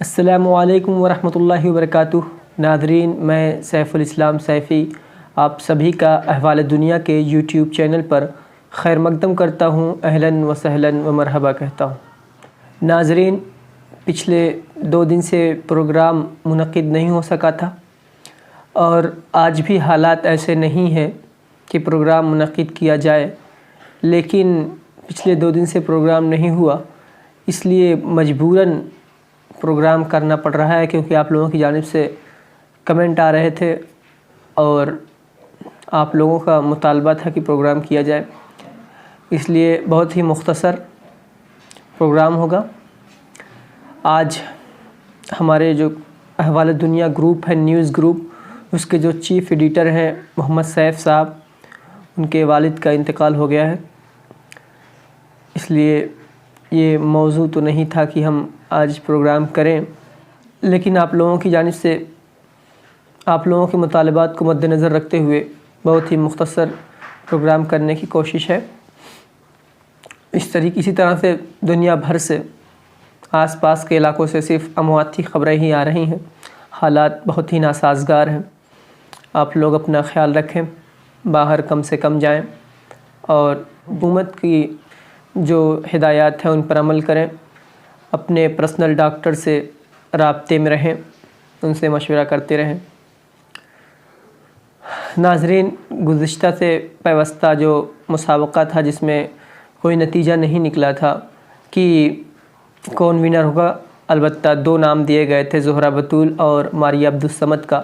السلام علیکم ورحمۃ اللہ وبرکاتہ۔ ناظرین، میں سیف الاسلام سیفی آپ سبھی کا احوال دنیا کے یوٹیوب چینل پر خیر مقدم کرتا ہوں، اہلاً و سہلاً و مرحبا کہتا ہوں۔ ناظرین، پچھلے 2 دن سے پروگرام منعقد نہیں ہو سکا تھا اور آج بھی حالات ایسے نہیں ہیں کہ پروگرام منعقد کیا جائے، لیکن پچھلے 2 دن سے پروگرام نہیں ہوا، اس لیے مجبوراً پروگرام کرنا پڑ رہا ہے، کیونکہ آپ لوگوں کی جانب سے کمنٹ آ رہے تھے اور آپ لوگوں کا مطالبہ تھا کہ پروگرام کیا جائے، اس لیے بہت ہی مختصر پروگرام ہوگا۔ آج ہمارے جو احوال دنیا گروپ ہے، نیوز گروپ، اس کے جو چیف ایڈیٹر ہیں محمد سیف صاحب، ان کے والد کا انتقال ہو گیا ہے، اس لیے یہ موضوع تو نہیں تھا کہ ہم آج پروگرام کریں، لیکن آپ لوگوں کی جانب سے آپ لوگوں کے مطالبات کو مد نظر رکھتے ہوئے بہت ہی مختصر پروگرام کرنے کی کوشش ہے۔ اسی طرح سے دنیا بھر سے آس پاس کے علاقوں سے صرف امواتی خبریں ہی آ رہی ہیں، حالات بہت ہی ناسازگار ہیں۔ آپ لوگ اپنا خیال رکھیں، باہر کم سے کم جائیں اور حکومت کی جو ہدایات ہیں ان پر عمل کریں، اپنے پرسنل ڈاکٹر سے رابطے میں رہیں، ان سے مشورہ کرتے رہیں۔ ناظرین، گزشتہ سے پیوستہ جو مسابقہ تھا جس میں کوئی نتیجہ نہیں نکلا تھا کہ کون ونر ہوگا، البتہ 2 نام دیے گئے تھے، زہرہ بتول اور ماریہ عبدالصمد کا،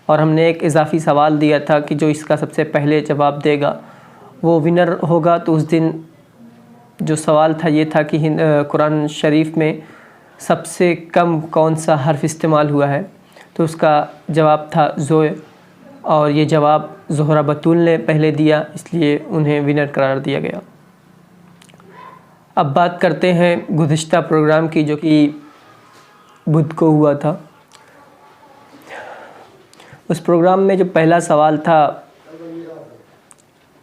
اور ہم نے ایک اضافی سوال دیا تھا کہ جو اس کا سب سے پہلے جواب دے گا وہ ونر ہوگا۔ تو اس دن جو سوال تھا یہ تھا کہ قرآن شریف میں سب سے کم کون سا حرف استعمال ہوا ہے، تو اس کا جواب تھا زوئے، اور یہ جواب زہرہ بتول نے پہلے دیا، اس لیے انہیں ونر قرار دیا گیا۔ اب بات کرتے ہیں گزشتہ پروگرام کی، جو کہ بدھ کو ہوا تھا۔ اس پروگرام میں جو پہلا سوال تھا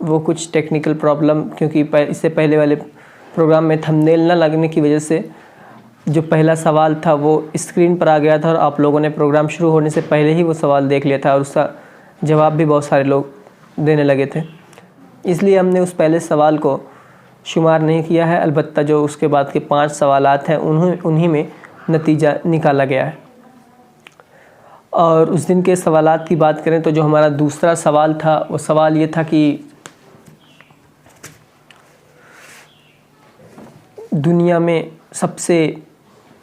وہ کچھ ٹیکنیکل پرابلم، کیونکہ اس سے پہلے والے پروگرام میں تھمبنیل نہ لگنے کی وجہ سے جو پہلا سوال تھا وہ اسکرین پر آ گیا تھا، اور آپ لوگوں نے پروگرام شروع ہونے سے پہلے ہی وہ سوال دیکھ لیا تھا، اور اس کا جواب بھی بہت سارے لوگ دینے لگے تھے، اس لیے ہم نے اس پہلے سوال کو شمار نہیں کیا ہے۔ البتہ جو اس کے بعد کے 5 سوالات ہیں انہی میں نتیجہ نکالا گیا ہے۔ اور اس دن کے سوالات کی بات کریں تو جو ہمارا دوسرا سوال تھا وہ سوال یہ تھا کہ دنیا میں سب سے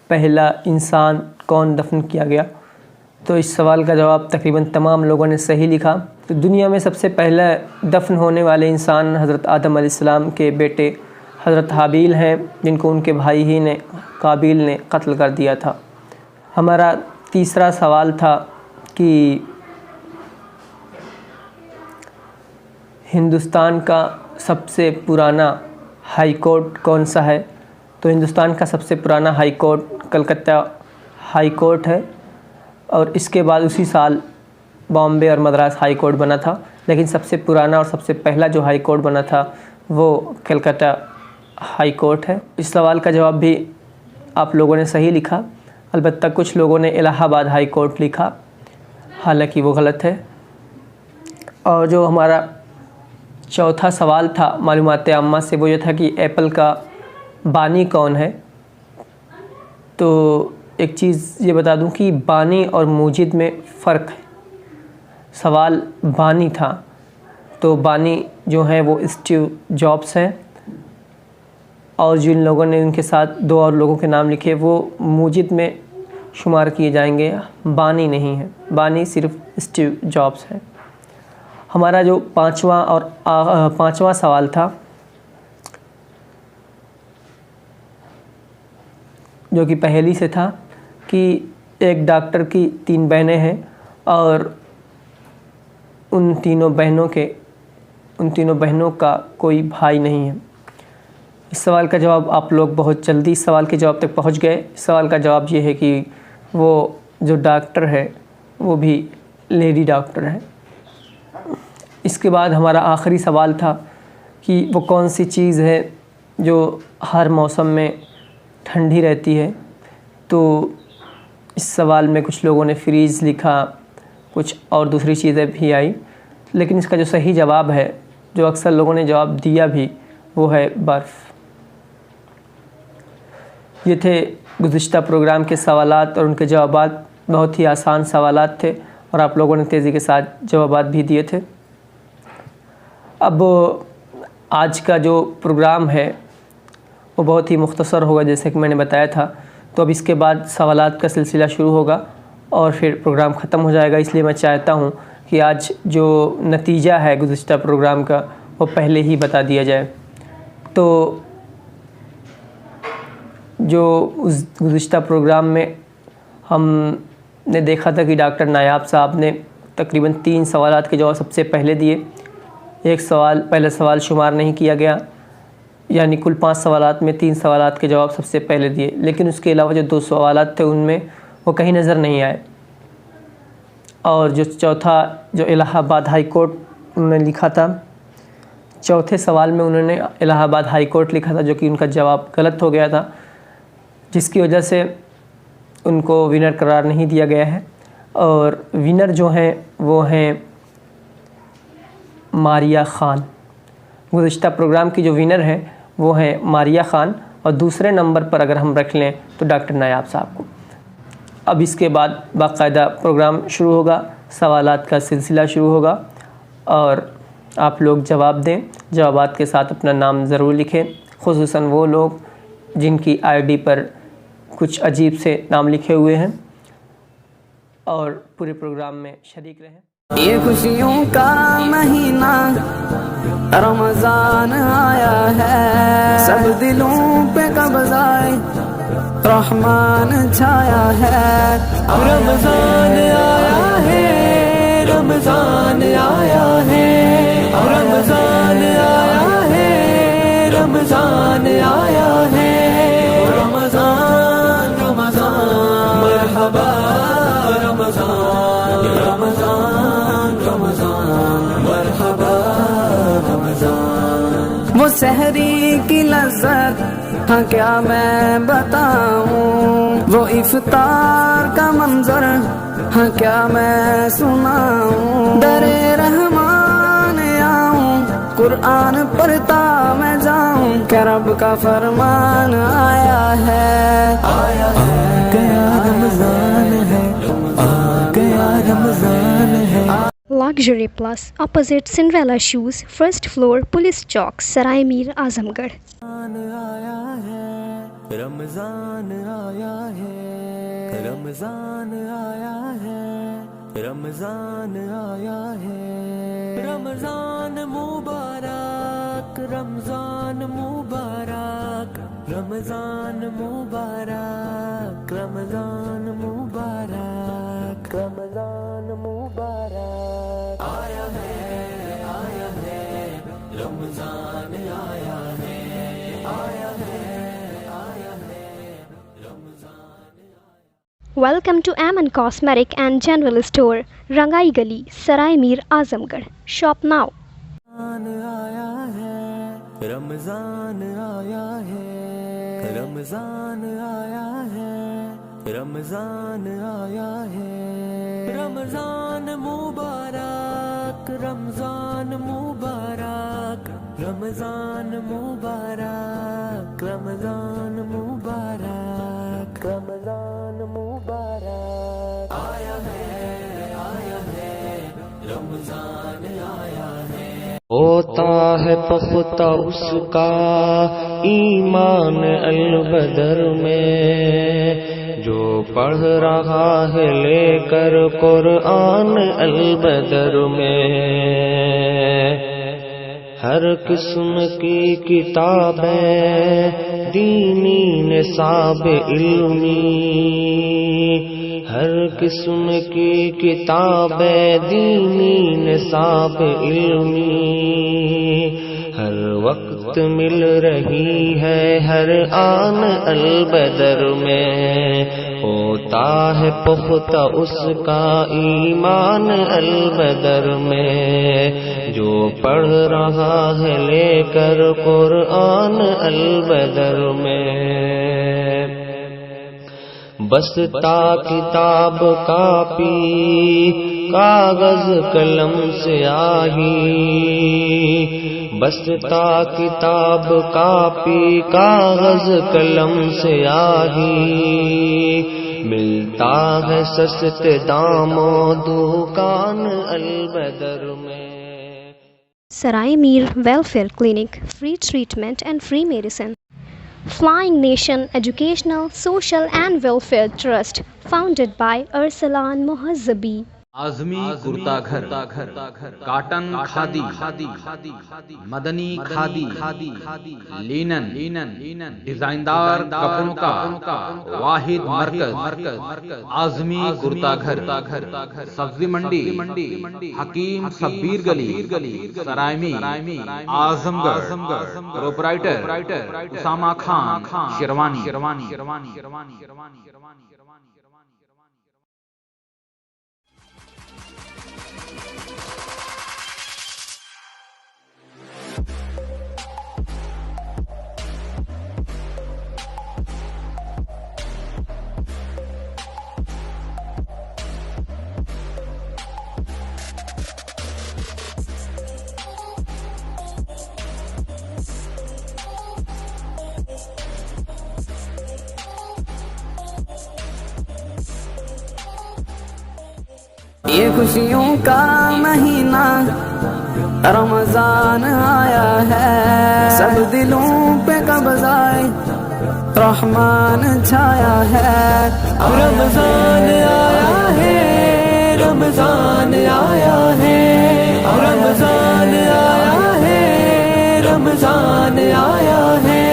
پہلا انسان کون دفن کیا گیا، تو اس سوال کا جواب تقریباً تمام لوگوں نے صحیح لکھا۔ تو دنیا میں سب سے پہلا دفن ہونے والے انسان حضرت آدم علیہ السلام کے بیٹے حضرت حابیل ہیں، جن کو ان کے بھائی ہی نے قابیل نے قتل کر دیا تھا۔ ہمارا تیسرا سوال تھا کہ ہندوستان کا سب سے پرانا ہائی کورٹ کون سا ہے، تو ہندوستان کا سب سے پرانا high court Calcutta high court ہے، اور اس کے بعد اسی سال بامبے اور مدراس ہائی کورٹ بنا تھا، لیکن سب سے پرانا اور سب سے پہلا جو ہائی کورٹ بنا تھا وہ کلکتہ ہائی کورٹ ہے۔ اس سوال کا جواب بھی آپ لوگوں نے صحیح لکھا، البتہ کچھ لوگوں نے الہ آباد ہائی کورٹ لکھا، حالانکہ وہ غلط ہے۔ اور جو ہمارا چوتھا سوال تھا معلومات عامہ سے، وہ یہ تھا کہ ایپل کا بانی کون ہے۔ تو ایک چیز یہ بتا دوں کہ بانی اور موجد میں فرق ہے۔ سوال بانی تھا، تو بانی جو ہیں وہ اسٹیو جابس ہیں، اور جن لوگوں نے ان کے ساتھ 2 اور لوگوں کے نام لکھے وہ موجد میں شمار کیے جائیں گے، بانی نہیں ہے، بانی صرف اسٹیو جابس ہیں۔ ہمارا جو پانچواں سوال تھا، جو کہ پہلی سے تھا، کہ ایک ڈاکٹر کی 3 بہنیں ہیں اور ان تینوں بہنوں کا کوئی بھائی نہیں ہے۔ اس سوال کا جواب آپ لوگ بہت جلدی اس سوال کے جواب تک پہنچ گئے۔ اس سوال کا جواب یہ ہے کہ وہ جو ڈاکٹر ہے وہ بھی لیڈی ڈاکٹر ہے۔ اس کے بعد ہمارا آخری سوال تھا کہ وہ کون سی چیز ہے جو ہر موسم میں ٹھنڈی رہتی ہے. تو اس سوال میں کچھ لوگوں نے فریز لکھا، کچھ اور دوسری چیزیں بھی آئی، لیکن اس کا جو صحیح جواب ہے، جو اکثر لوگوں نے جواب دیا بھی، وہ ہے برف. یہ تھے گزشتہ پروگرام کے سوالات اور ان کے جوابات. بہت ہی آسان سوالات تھے اور آپ لوگوں نے تیزی کے ساتھ جوابات بھی دیے تھے. اب آج کا جو پروگرام ہے وہ بہت ہی مختصر ہوگا، جیسے کہ میں نے بتایا تھا. تو اب اس کے بعد سوالات کا سلسلہ شروع ہوگا اور پھر پروگرام ختم ہو جائے گا. اس لیے میں چاہتا ہوں کہ آج جو نتیجہ ہے گزشتہ پروگرام کا وہ پہلے ہی بتا دیا جائے. تو جو گزشتہ پروگرام میں ہم نے دیکھا تھا کہ ڈاکٹر نایاب صاحب نے تقریباً 3 سوالات کے جواب سب سے پہلے دیے. پہلا سوال شمار نہیں کیا گیا، یعنی کل 5 سوالات میں 3 سوالات کے جواب سب سے پہلے دیے، لیکن اس کے علاوہ جو 2 سوالات تھے ان میں وہ کہیں نظر نہیں آئے. اور جو چوتھا، جو الہ آباد ہائی کورٹ انہوں نے لکھا تھا، چوتھے سوال میں انہوں نے الہ آباد ہائی کورٹ لکھا تھا، جو کہ ان کا جواب غلط ہو گیا تھا، جس کی وجہ سے ان کو ونر قرار نہیں دیا گیا ہے. اور ونر جو ہیں وہ ہیں ماریہ خان. گزشتہ پروگرام کی جو ونر ہیں وہ ہیں ماریہ خان، اور دوسرے نمبر پر اگر ہم رکھ لیں تو ڈاکٹر نایاب صاحب کو. اب اس کے بعد باقاعدہ پروگرام شروع ہوگا، سوالات کا سلسلہ شروع ہوگا اور آپ لوگ جواب دیں. جوابات کے ساتھ اپنا نام ضرور لکھیں، خصوصاً وہ لوگ جن کی آئی ڈی پر کچھ عجیب سے نام لکھے ہوئے ہیں، اور پورے پروگرام میں شریک رہیں. یہ خوشیوں کا مہینہ رمضان آیا ہے، سب دلوں پہ قبضہ رحمان چھایا ہے. رمضان آیا ہے، رمضان آیا ہے، رمضان آیا ہے، رمضان آیا ہے. رمضان رمضان مرحبا رمضان، رمضان رمضان مرحبا رمضان. وہ سحری کی لذت ہاں کیا میں بتاؤں، وہ افطار کا منظر ہاں کیا میں سناؤں. در رحمان آؤں، قرآن پڑھتا میں جاؤں، کہ رب کا فرمان آیا ہے. آیا گیا رمضان ہے، آ گیا رمضان ہے. Luxury Plus, opposite Cinderella Shoes, first floor, Police Chowk, Sarai Mir, Azamgarh. آیا ہے رمضان، آیا ہے رمضان، آیا ہے رمضان، آیا ہے. رمضان مبارک، رمضان مبارک، رمضان مبارک، رمضان مبارک، رمضان مبارک. آیا ہے رمضان، آیا ہے، آیا ہے رمضان. Welcome to Aman Cosmetic and General Store, Rangai Gali, Sarai Mir, Azamgarh. Shop now. آیا ہے رمضان، آیا ہے رمضان، آیا ہے رمضان، آیا ہے. رمضان مبارک، رمضان مبارک، رمضان مبارک، رمضان مبارک، رمضان مبارک. آیا ہے رمضان، آیا ہے. ہوتا ہے پختہ اس کا ایمان البدر میں، جو پڑھ رہا ہے لے کر قرآن البدر میں. ہر قسم کی کتابیں دینی نصاب علمی، ہر قسم کی کتابیں دینی نصاب علمی، ہر وقت مل رہی ہے ہر آن البدر میں، ہوتا ہے پختہ اس کا ایمان البدر میں، جو پڑھ رہا ہے لے کر قرآن البدر میں۔ بستا کتاب کاپی کاغذ قلم سیاہی، بستا کتاب کاپی کاغذ قلم سیاہی، ملتا ہے سستے داموں دکان البدر میں۔ Sarai Mir Welfare Clinic, free treatment and free medicine. Flying Nation Educational, Social and Welfare Trust, founded by Arsalan Mohazzabi. Azmi کرتا گھر، کاٹن کھادی، مدنی کھادی، لینن، ڈیزائندار کپڑوں کا واحد مرکز، آزمی کرتا گھر، سبزی منڈی، حکیم سبیر گلی، سرائے میر، اعظم گڑھ، پروپرائٹر اسامہ خان، شیروانی۔ یہ خوشیوں کا مہینہ رمضان آیا ہے، سب دلوں پہ قبضہ رحمان چھایا ہے۔ رمضان آیا ہے، رمضان آیا ہے، رمضان آیا ہے، رمضان آیا ہے،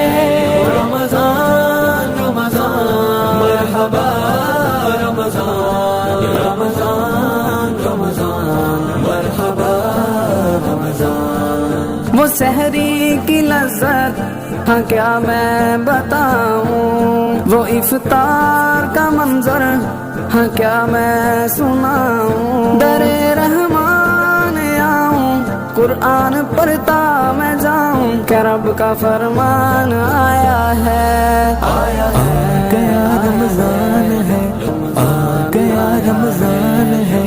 رمضان رمضان مرحبا رمضان، رمضان رمضان مرحبا رمضان۔ وہ سحری کی لذت ہاں کیا میں بتاؤں، وہ افطار کا منظر ہاں کیا میں سناؤں، در رحمان آؤں قرآن پڑھتا میں جاؤں، کہ رب کا فرمان آیا ہے، آیا گیا رمضان ہے، آ گیا رمضان ہے۔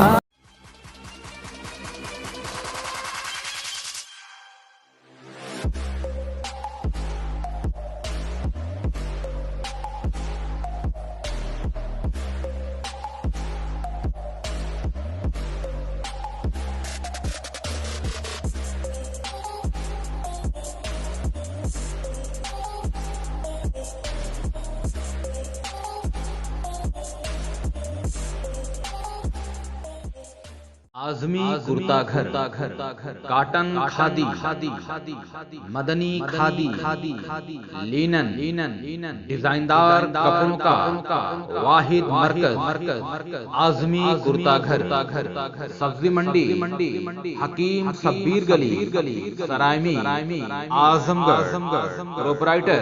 آزمی کرتا گھر، کاٹن کھادی، مدنی کھادی، لینن، ڈیزائندار کپڑوں کا واحد مرکز، آزمی کرتا گھر، سبزی منڈی، حکیم سبیر گلی، سرائے Mir, Azamgarh, proprietor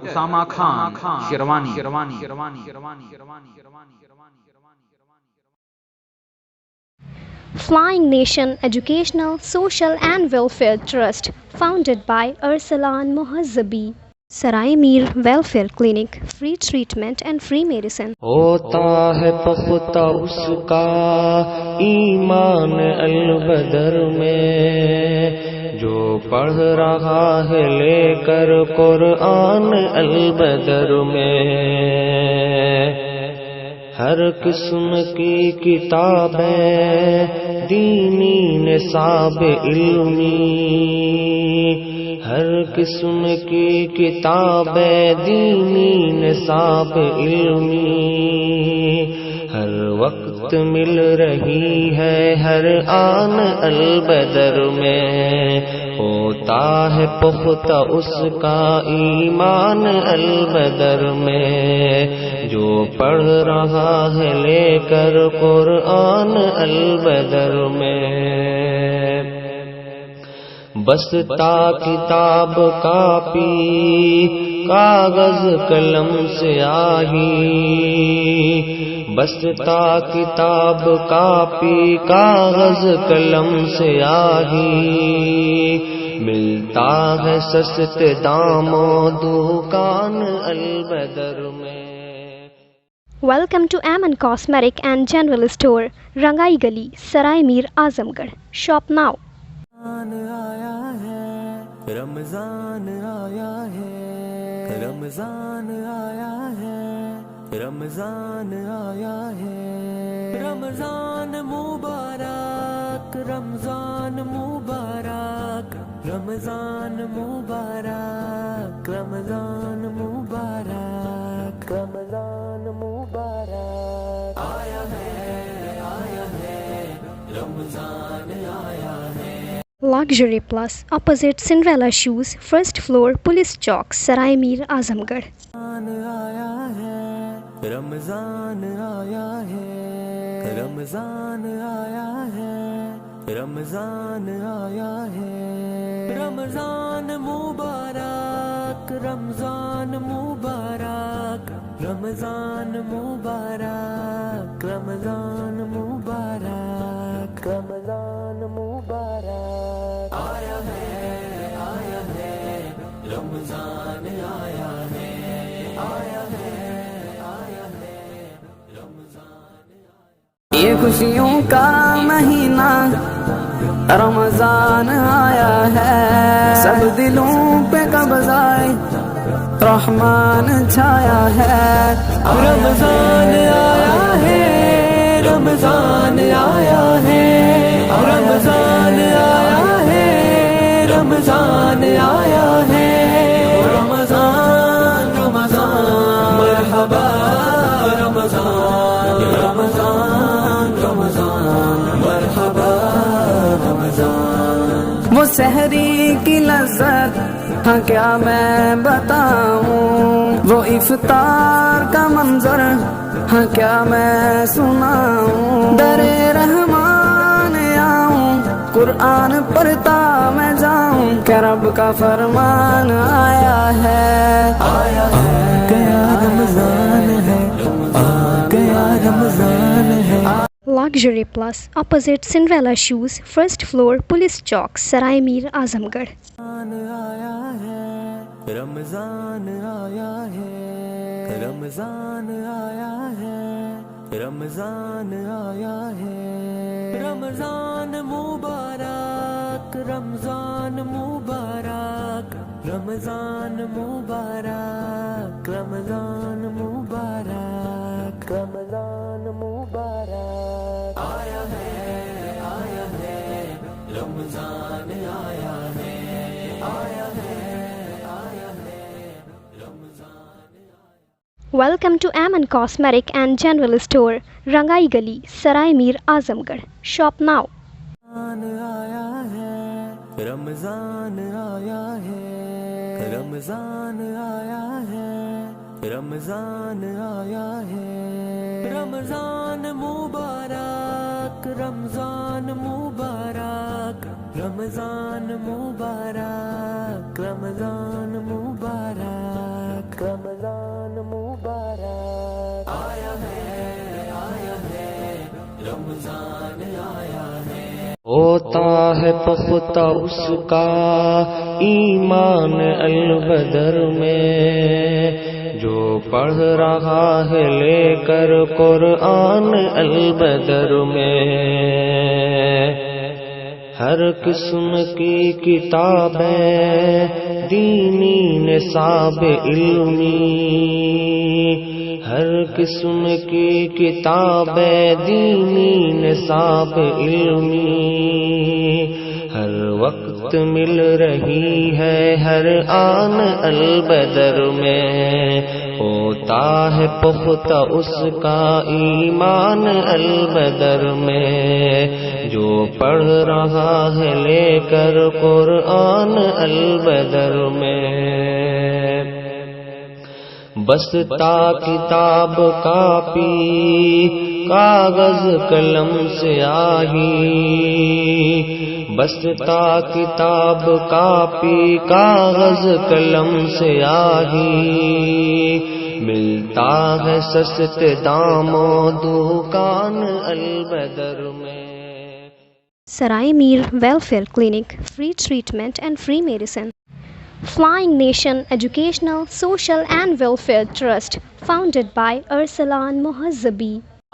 Osama Khan, Sherwani. Flying Nation Educational, Social and Welfare Trust, founded by Arsalan Mohazzabi. Sarai Mir Welfare Clinic, free treatment and free medicine. ہوتا ہے پختہ اس کا ایمان البدر میں، جو پڑھ رہا ہے لے کر قرآن البدر میں، ہر قسم کی کتابیں دینی نصاب علمی، ہر قسم کی کتابیں دینی نصاب علمی، ہر وقت مل رہی ہے ہر آن البدر میں، ہوتا ہے پختہ اس کا ایمان البدر میں، جو پڑھ رہا ہے لے کر قرآن البدر میں۔ بستا کتاب کاپی کاغذ قلم سیاہی، بستا کتاب کاپی کاغذ قلم سیاہی، ملتا ہے سستے داموں دکان البدر میں۔ Welcome to Aman Cosmetic and General Store, Rangai Gali, Sarai Mir Azamgarh. Shop now. آیا ہے رمضان آیا ہے، رمضان آیا ہے، رمضان آیا ہے، رمضان مبارک، رمضان مبارک، رمضان مبارک، رمضان مبارک، رمضان مبارک، آیا ہے رمضان آیا ہے۔ Luxury Plus, opposite Cinderella Shoes, first floor, Police Chowk, Sarai Mir Azamgarh. آیا ہے رمضان آیا ہے، رمضان آیا ہے، رمضان آیا ہے، رمضان مبارک، رمضان مبارک، رمضان مبارک، رمضان مبارک، رمضان مبارک، آیا ہے رمضان آیا ہے، آیا ہے رمضان آیا۔ یہ خوشیوں کا مہینہ رمضان آیا ہے، سب دلوں پہ قبضہ رحمان چھایا ہے، رمضان آیا ہے، رمضان آیا ہے، رمضان آیا ہے، رمضان آیا ہے، رمضان رمضان مرحبا رمضان، رمضان رمضان مرحبا رمضان۔ وہ سحری کی لذت ہاں کیا میں بتاؤں، وہ افطار کا منظر ہاں کیا میں سناؤں، در رحمان آؤں قرآن پڑھتا میں جاؤں، کہ رب کا فرمان آیا ہے، آیا گیا رمضان ہے، آ گیا رمضان ہے۔ Luxury Plus, opposite Cinderella Shoes, first floor, Police Chowk, Sarai Mir Azamgarh. آیا ہے رمضان آیا ہے، رمضان آیا ہے، رمضان آیا ہے، رمضان مبارک، رمضان مبارک، رمضان مبارک، رمضان مبارک، رمضان مبارک، آیا ہے رمضان آیا ہے، آیا ہے رمضان آیا۔ Welcome to Aman Cosmetic and General Store, Rangai Gali, Sarai Mir Azamgarh. Shop now. آیا ہے رمضان آیا ہے، رمضان آیا ہے، رمضان آیا ہے، رمضان مبارک، رمضان مبارک، رمضان مبارک، رمضان مبارک، رمضان مبارک، آیا ہے رمضان آیا ہے۔ ہوتا ہے پختہ اس کا ایمان البدر میں، جو پڑھ رہا ہے لے کر قرآن البدر میں، ہر قسم کی کتابیں دینی نصاب علمی، ہر قسم کی کتابیں دینی نصاب علمی، ہر وقت مل رہی ہے ہر آن البدر میں، ہوتا ہے پختہ اس کا ایمان البدر میں، جو پڑھ رہا ہے لے کر قرآن البدر میں، بستا کتاب کاپی کاغذ قلم سیاہی بستا کتاب کاپی کاغذ قلم سیاہی ملتا ہے سستے داموں دکان البدر میں. Sarai Mir Welfare Clinic, free treatment and free medicine. Flying Nation Educational, Social and Welfare Trust, founded by Arsalan Mohazzabi.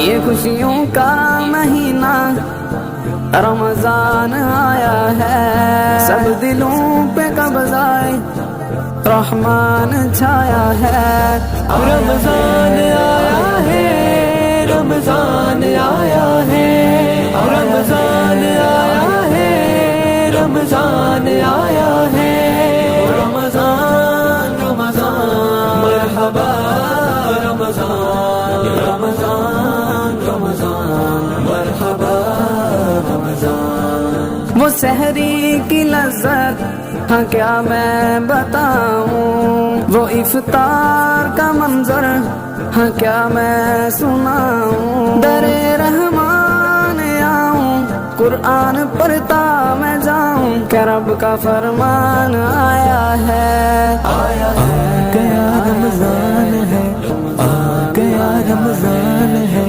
یہ خوشیوں کا مہینہ رمضان آیا ہے سب دلوں پہ قبضہ رحمان چھایا ہے رمضان آیا ہے رمضان آیا ہے رمضان آیا ہے رمضان آیا ہے رمضان رمضان مرحبا رمضان رمضان رمضان مرحبا رمضان. وہ سحری کی لذت ہاں کیا میں بتاؤں وہ افطار کا منظر ہاں کیا میں سناؤں در رحمان آؤں قرآن پڑھتا میں جاؤں کہ رب کا فرمان آیا ہے گیا رمضان ہے آ گیا رمضان ہے.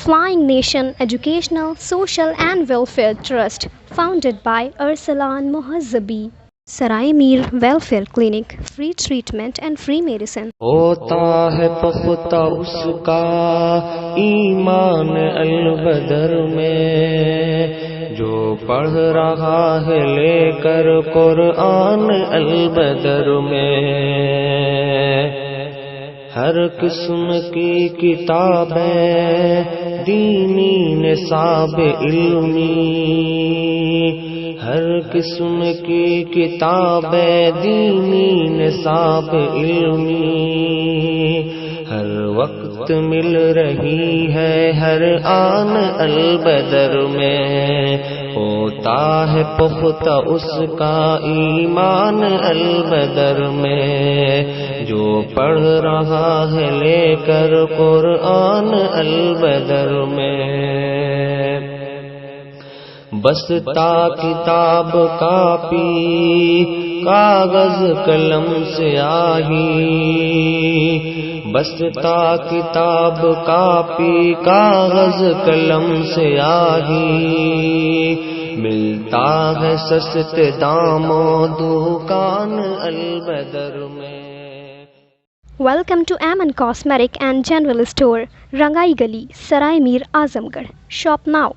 Flying Nation Educational, Social and Welfare Trust, founded by Arsalan Mohazzabi. Sarai Mir Welfare Clinic, free treatment and free medicine. ہوتا ہے پختہ اس کا ایمان البدر میں جو پڑھ رہا ہے لے کر قرآن البدر میں ہر قسم کی کتابیں دینی نصاب علمی ہر قسم کی کتابیں دینی نصاب علمی ہر وقت مل رہی ہے ہر آن البدر میں ہوتا ہے پختہ اس کا ایمان البدر میں جو پڑھ رہا ہے لے کر قرآن البدر میں بستا کتاب کاپی کاغذ قلم سیاہی بستا کتاب کاپی کاغذ قلم سیاہی ملتا ہے سستے داموں دکان البدر میں. Welcome to Aman Cosmetic and General Store, Rangai Gali, Sarai Mir, Azamgarh. Shop now.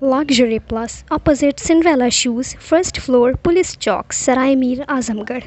Luxury Plus, opposite Cinderella Shoes, first floor, Police Chowk, Sarai Mir, Azamgarh.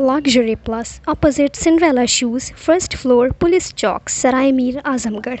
Luxury Plus, opposite Cinderella Shoes, first floor, Police Chowk, Sarai Mir, Azamgarh.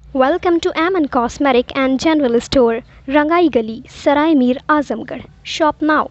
Welcome to Aman Cosmetic and General Store, Rangai Gali, Sarai Mir, Azamgarh. Shop now.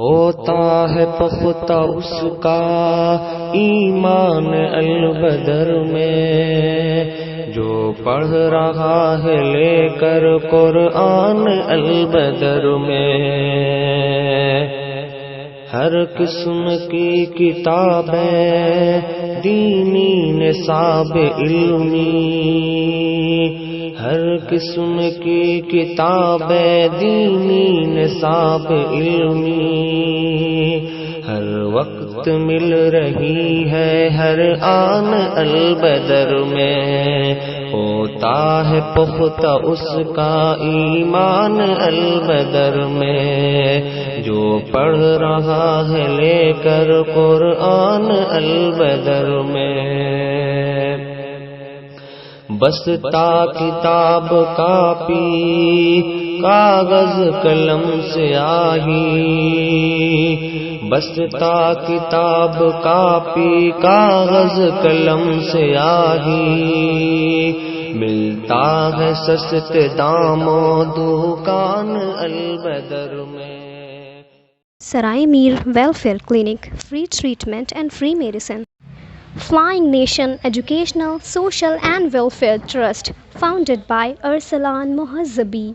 ہوتا ہے پختہ اس کا ایمان البدر میں جو پڑھ رہا ہے لے کر قرآن البدر میں ہر قسم کی کتابیں دینی نصاب علمی ہر قسم کی کتابیں دینی نصاب علمی ہر وقت مل رہی ہے ہر آن البدر میں ہوتا ہے پختہ اس کا ایمان البدر میں جو پڑھ رہا ہے لے کر قرآن البدر میں بستا کتاب کاپی کاغذ قلم سیاہی بستا کتاب کاپی کاغذ قلم سیاہی ملتا ہے سستے داموں دکان البدر میں Sarai Mir Welfare Clinic, free treatment and free medicine. Flying Nation Educational, Social and Welfare Trust, founded by Arsalan Mohazzabi.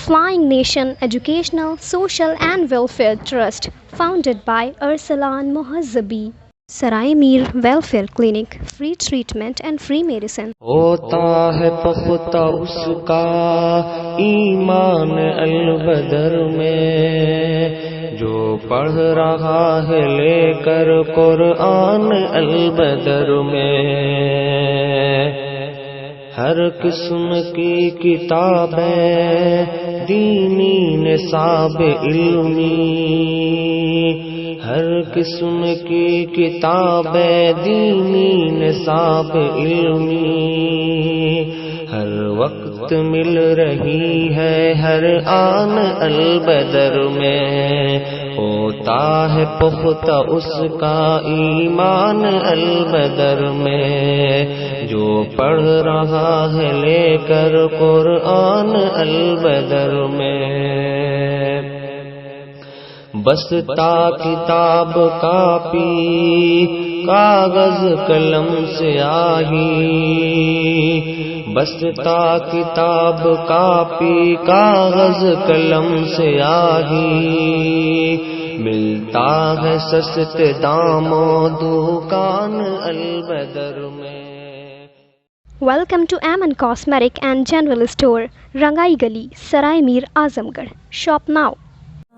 Flying Nation Educational, Social and Welfare Trust, founded by Arsalan Mohazzabi. Sarai Mir Welfare Clinic, free treatment and free medicine. ہوتا ہے پختہ اس کا ایمان البدر میں، جو پڑھ رہا ہے لے کر قرآن البدر میں۔ ہر قسم کی کتابیں دینی نصاب علمی، ہر قسم کی کتابیں دینی نصاب علمی، ہر وقت مل رہی ہے ہر آن البدر میں۔ ہوتا ہے پختہ اس کا ایمان البدر میں، جو پڑھ رہا ہے لے کر قرآن البدر میں۔ بستا کتاب کاپی کاغذ قلم سیاہی، بستا کتاب کاپی کاغذ قلم سیاہی، ملتا ہے سستے داموں دکان البدر میں۔ Welcome to Aman Cosmetic and General Store, Rangai Gali, Sarai Mir, Azamgarh. Shop now.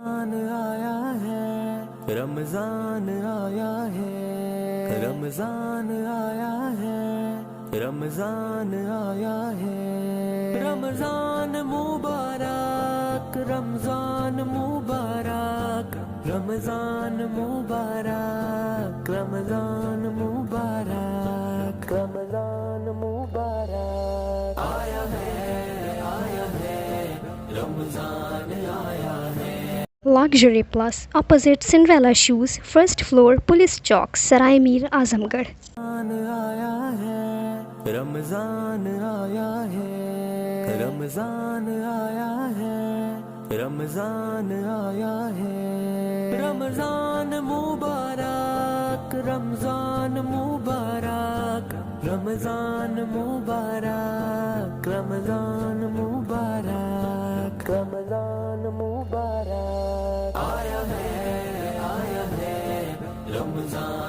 آیا ہے رمضان آیا ہے، رمضان آیا ہے، رمضان آیا ہے۔ رمضان مبارک، رمضان مبارک، رمضان مبارک رمضان مبارک رمضان مبارک آیا ہے رمضان آیا ہے. Luxury Plus, opposite Cinderella Shoes, first floor, Police Chowk, Sarai Mir, Azamgarh. آیا ہے رمضان آیا ہے رمضان آیا ہے رمضان آیا ہے رمضان مبارک رمضان مبارک رمضان مبارک رمضان مبارک رمضان مبارک آیا ہے رمضان